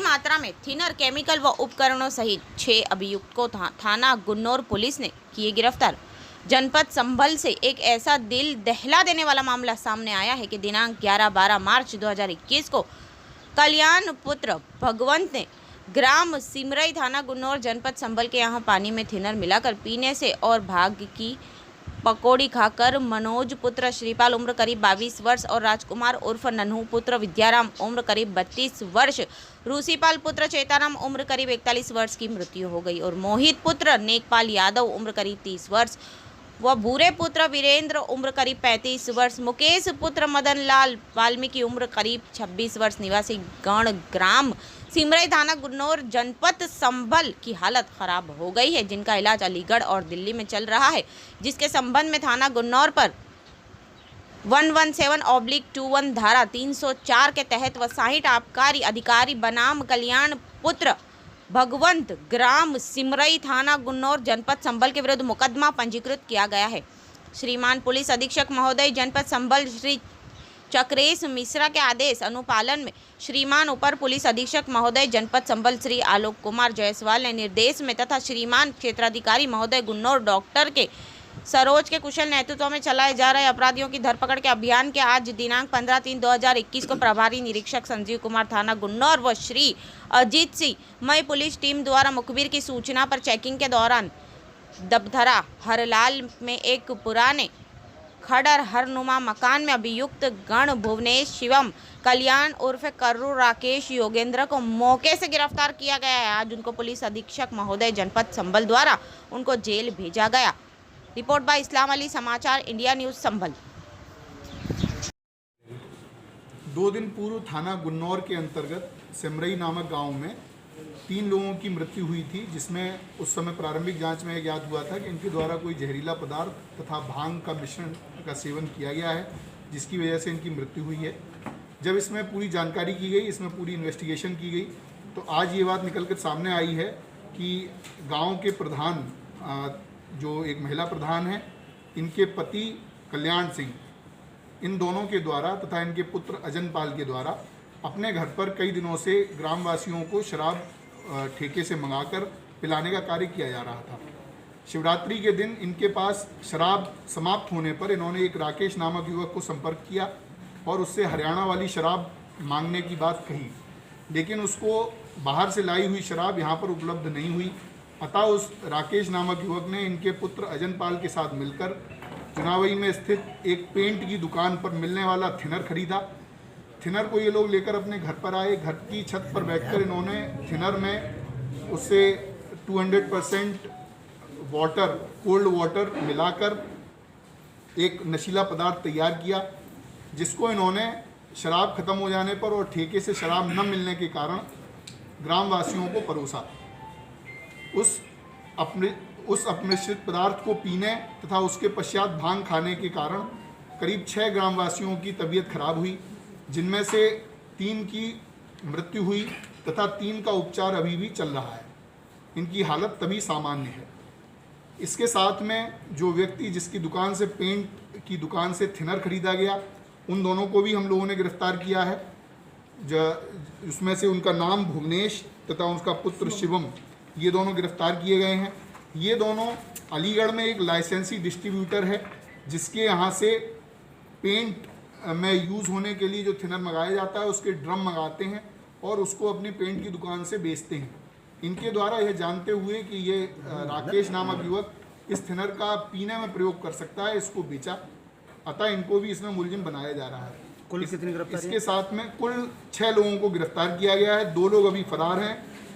मात्रा में thinner, chemical व उपकरणों सहित 6 अभियुक्त को थाना गुन्नौर पुलिस ने किए गिरफ्तार। जनपद संभल से एक ऐसा दिल दहला देने वाला मामला सामने आया है कि दिनांक 11-12 मार्च 2021 को कल्याण पुत्र भगवंत ने ग्राम सिमरई, थाना गुन्नौर, जनपद संभल के यहाँ पानी में थिनर मिलाकर पीने से और भाग की पकौड़ी खाकर मनोज पुत्र श्रीपाल उम्र करीब 22 वर्ष और राजकुमार उर्फ नन्हू पुत्र विद्याराम उम्र करीब 32 वर्ष, रूसीपाल पुत्र चेताराम उम्र करीब 41 वर्ष की मृत्यु हो गई और मोहित पुत्र नेकपाल यादव उम्र करीब 30 वर्ष व भूरे पुत्र वीरेंद्र उम्र करीब 35 वर्ष, मुकेश पुत्र मदन लाल वाल्मीकि उम्र करीब 26 वर्ष निवासी गण ग्राम सिमरई, थाना गुन्नौर, जनपद संभल की हालत खराब हो गई है, जिनका इलाज अलीगढ़ और दिल्ली में चल रहा है, जिसके संबंध में थाना गुन्नौर पर 117/21 धारा 304 के तहत व 60 आबकारी अधिकारी बनाम कल्याण पुत्र भगवंत, ग्राम सिमरई, थाना गुन्नौर, जनपद संभल के विरुद्ध मुकदमा पंजीकृत किया गया है। श्रीमान पुलिस अधीक्षक महोदय जनपद संभल श्री चक्रेश मिश्रा के आदेश अनुपालन में श्रीमान अपर पुलिस अधीक्षक महोदय जनपद संभल श्री आलोक कुमार जायसवाल ने निर्देश में तथा श्रीमान क्षेत्राधिकारी महोदय गुन्नौर डॉक्टर के सरोज के कुशल नेतृत्व में चलाए जा रहे अपराधियों की धरपकड़ के अभियान के आज दिनांक 15/3/2021 को प्रभारी निरीक्षक संजीव कुमार, थाना गुन्नौर व श्री अजीत सिंह मई पुलिस टीम द्वारा मुखबिर की सूचना पर चेकिंग के दौरान दबधरा हरलाल में एक पुराने खड़र हरनुमा मकान में अभियुक्त गण भुवनेश शिवम कल्याण उर्फ कर्रू राकेश योगेंद्र को मौके से गिरफ्तार किया गया है। आज उनको पुलिस अधीक्षक महोदय जनपद संभल द्वारा उनको जेल भेजा गया। रिपोर्ट बाय इस्लाम अली, समाचार इंडिया न्यूज संभल। 2 दिन पूर्व थाना गुन्नौर के अंतर्गत सिमरई नामक गांव में 3 लोगों की मृत्यु हुई थी, जिसमें उस समय प्रारंभिक जांच में ज्ञात हुआ था कि इनके द्वारा कोई जहरीला पदार्थ तथा भांग का मिश्रण का सेवन किया गया है, जिसकी वजह से इनकी मृत्यु हुई है। जब इसमें पूरी जानकारी की गई, इसमें पूरी इन्वेस्टिगेशन की गई, तो आज ये बात निकल कर सामने आई है कि गाँव के प्रधान, जो एक महिला प्रधान है, इनके पति कल्याण सिंह, इन दोनों के द्वारा तथा इनके पुत्र अजनपाल के द्वारा अपने घर पर कई दिनों से ग्रामवासियों को शराब ठेके से मंगाकर पिलाने का कार्य किया जा रहा था। शिवरात्रि के दिन इनके पास शराब समाप्त होने पर इन्होंने एक राकेश नामक युवक को संपर्क किया और उससे हरियाणा वाली शराब मांगने की बात कही, लेकिन उसको बाहर से लाई हुई शराब यहाँ पर उपलब्ध नहीं हुई। अतः उस राकेश नामक युवक ने इनके पुत्र अजनपाल के साथ मिलकर चुनावई में स्थित एक पेंट की दुकान पर मिलने वाला थिनर खरीदा। थिनर को ये लोग लेकर अपने घर पर आए। घर की छत पर बैठकर इन्होंने थिनर में उससे 200% वाटर, कोल्ड वाटर मिलाकर एक नशीला पदार्थ तैयार किया, जिसको इन्होंने शराब खत्म हो जाने पर और ठेके से शराब न मिलने के कारण ग्रामवासियों को परोसा। उस अपमिश्रित पदार्थ को पीने तथा उसके पश्चात भांग खाने के कारण करीब 6 ग्रामवासियों की तबीयत खराब हुई, जिनमें से 3 की मृत्यु हुई तथा 3 का उपचार अभी भी चल रहा है। इनकी हालत तभी सामान्य है। इसके साथ में जो व्यक्ति जिसकी दुकान से पेंट की दुकान से थिनर खरीदा गया, उन दोनों को भी हम लोगों ने गिरफ्तार किया है। उसमें से उनका नाम भुवनेश तथा उसका पुत्र शिवम, ये दोनों गिरफ्तार किए गए हैं। ये दोनों अलीगढ़ में एक लाइसेंसी डिस्ट्रीब्यूटर है, जिसके यहाँ से पेंट में यूज़ होने के लिए जो थिनर मंगाया जाता है उसके ड्रम मंगाते हैं और उसको अपनी पेंट की दुकान से बेचते हैं। इनके द्वारा यह जानते हुए कि ये राकेश नामक युवक इस थिनर का पीने में प्रयोग कर सकता है, इसको बेचा। अतः इनको भी इसमें मुलजिम बनाया जा रहा है। कुल कितनी गिरफ्तारी? इसके साथ में कुल 6 लोगों को गिरफ्तार किया गया है। 2 लोग अभी फरार हैं,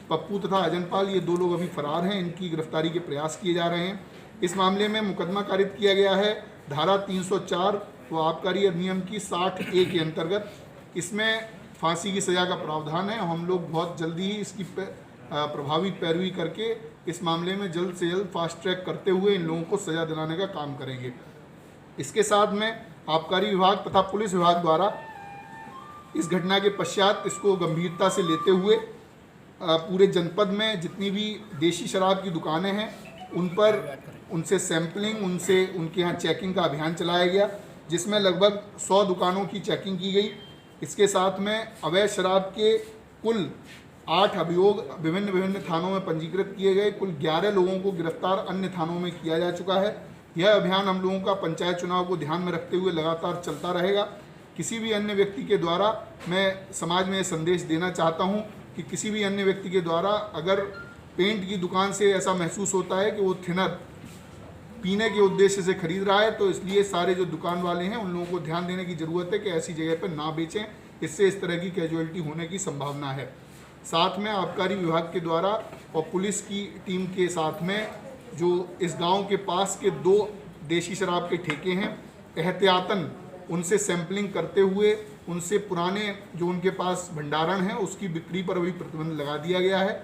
पप्पू तथा अजनपाल, ये 2 लोग अभी फरार हैं। इनकी गिरफ्तारी के प्रयास किए जा रहे हैं। इस मामले में मुकदमा कारित किया गया है धारा 304 व आबकारी अधिनियम की 60A के अंतर्गत। इसमें फांसी की सज़ा का प्रावधान है। हम लोग बहुत जल्दी ही इसकी प्रभावी पैरवी करके इस मामले में जल्द से जल्द फास्ट ट्रैक करते हुए इन लोगों को सज़ा दिलाने का काम करेंगे। इसके साथ में आबकारी विभाग तथा पुलिस विभाग द्वारा इस घटना के पश्चात इसको गंभीरता से लेते हुए पूरे जनपद में जितनी भी देशी शराब की दुकानें हैं उन पर उनसे सैंपलिंग, उनके यहाँ चेकिंग का अभियान चलाया गया, जिसमें लगभग 100 दुकानों की चेकिंग की गई। इसके साथ में अवैध शराब के कुल 8 अभियोग विभिन्न थानों में पंजीकृत किए गए। कुल 11 लोगों को गिरफ्तार अन्य थानों में किया जा चुका है। यह अभियान हम लोगों का पंचायत चुनाव को ध्यान में रखते हुए लगातार चलता रहेगा। किसी भी अन्य व्यक्ति के द्वारा मैं समाज में संदेश देना चाहता हूं कि किसी भी अन्य व्यक्ति के द्वारा अगर पेंट की दुकान से ऐसा महसूस होता है कि वो थिनर पीने के उद्देश्य से खरीद रहा है, तो इसलिए सारे जो दुकान वाले हैं उन लोगों को ध्यान देने की ज़रूरत है कि ऐसी जगह पर ना बेचें। इससे इस तरह की कैजुअलिटी होने की संभावना है। साथ में आबकारी विभाग के द्वारा और पुलिस की टीम के साथ में जो इस गांव के पास के 2 देशी शराब के ठेके हैं, एहतियातन उनसे सैंपलिंग करते हुए उनसे पुराने जो उनके पास भंडारण है उसकी बिक्री पर अभी प्रतिबंध लगा दिया गया है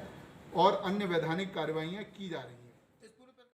और अन्य वैधानिक कार्रवाइयाँ की जा रही हैं।